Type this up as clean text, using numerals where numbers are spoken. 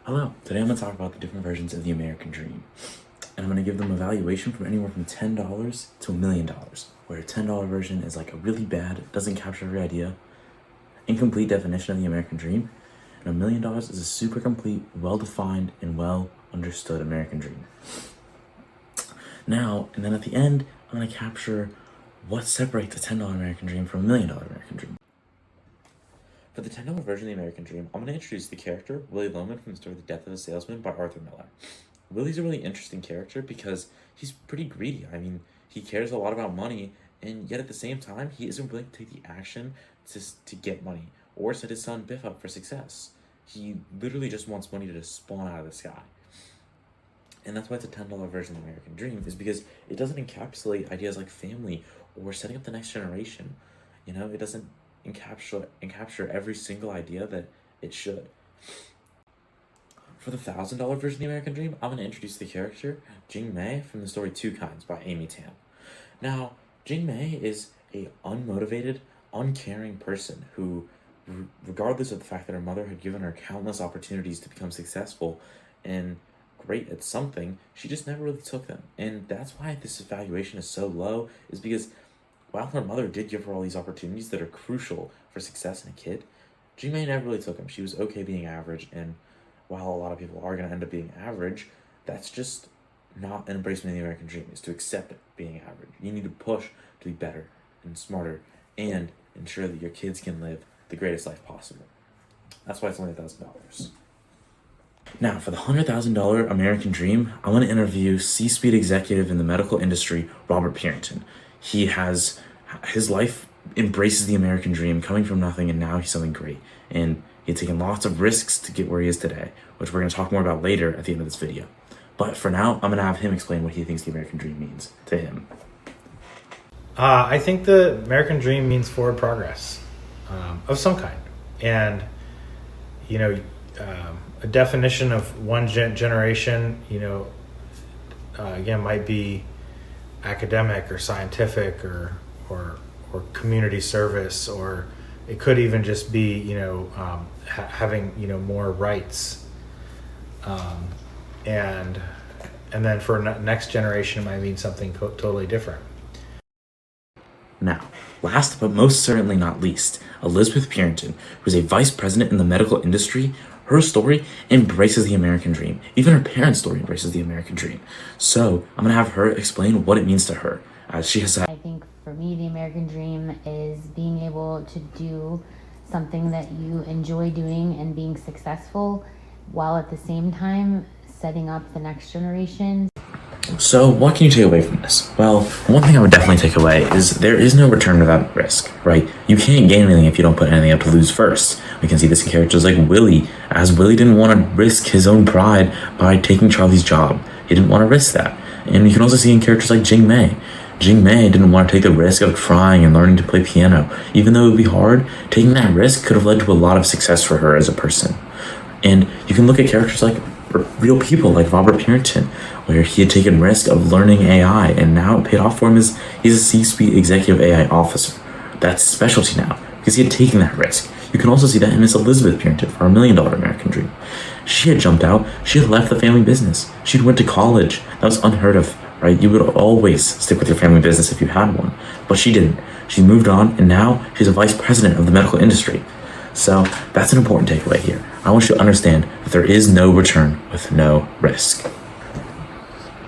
Hello, today I'm going to talk about the different versions of the American Dream. And I'm going to give them a valuation from anywhere from $10 to $1 million, where a $10 version is like a really bad, doesn't capture every idea, incomplete definition of the American Dream, and $1 million is a super complete, well-defined, and well-understood American Dream. Now, and then at the end, I'm going to capture what separates a $10 American Dream from $1 million American Dream. For the $10 version of the American Dream, I'm going to introduce the character, Willie Loman, from the story The Death of a Salesman by Arthur Miller. Willie's a really interesting character because he's pretty greedy. I mean, he cares a lot about money, and yet at the same time, he isn't willing to take the action to get money or set his son Biff up for success. He literally just wants money to just spawn out of the sky. And that's why it's a $10 version of the American Dream, is because it doesn't encapsulate ideas like family or setting up the next generation. You know, it doesn't encapture every single idea that it should. For the $1,000 version of the American Dream, I'm going to introduce the character Jing Mei from the story Two Kinds by Amy Tam. Now, Jing Mei is a unmotivated, uncaring person who, regardless of the fact that her mother had given her countless opportunities to become successful and great at something, she just never really took them. And that's why this evaluation is so low, is because while her mother did give her all these opportunities that are crucial for success in a kid, Jing Mei never really took them. She was okay being average, and while a lot of people are going to end up being average, that's just not an embracement of the American Dream, is to accept it being average. You need to push to be better and smarter and ensure that your kids can live the greatest life possible. That's why it's only $1,000. Now, for the $100,000 American Dream, I want to interview C-suite executive in the medical industry, Robert Purinton. His life embraces the American Dream, coming from nothing, and now he's something great. And he's taken lots of risks to get where he is today, which we're going to talk more about later at the end of this video. But for now, I'm going to have him explain what he thinks the American Dream means to him. I think the American Dream means forward progress of some kind. And, you know, a definition of one generation, again, might be academic or scientific or community service, or it could even just be, having, more rights. And then for next generation, it might mean something totally different. Now, last but most certainly not least, Elizabeth Purinton, who's a vice president in the medical industry. Her story embraces the American Dream. Even her parents' story embraces the American Dream. So I'm going to have her explain what it means to her, as she has said. I think for me, the American Dream is being able to do something that you enjoy doing and being successful, while at the same time setting up the next generation. So what can you take away from this? Well, one thing I would definitely take away is there is no return without risk, right? You can't gain anything if you don't put anything up to lose first. We can see this in characters like Willie, as Willie didn't want to risk his own pride by taking Charlie's job. He didn't want to risk that. And you can also see in characters like Jing Mei. Jing Mei didn't want to take the risk of trying and learning to play piano. Even though it would be hard, taking that risk could have led to a lot of success for her as a person. And you can look at characters like real people like Robert Purinton, where he had taken risk of learning AI, and now it paid off for him as he's a C-suite executive AI officer. That's specialty now, because he had taken that risk. You can also see that in Miss Elizabeth Purinton for our $1 million American Dream. She had jumped out, she had left the family business. She'd went to college. That was unheard of, right? You would always stick with your family business if you had one, but she didn't. She moved on, and now she's a vice president of the medical industry. So that's an important takeaway here. I want you to understand that there is no return with no risk.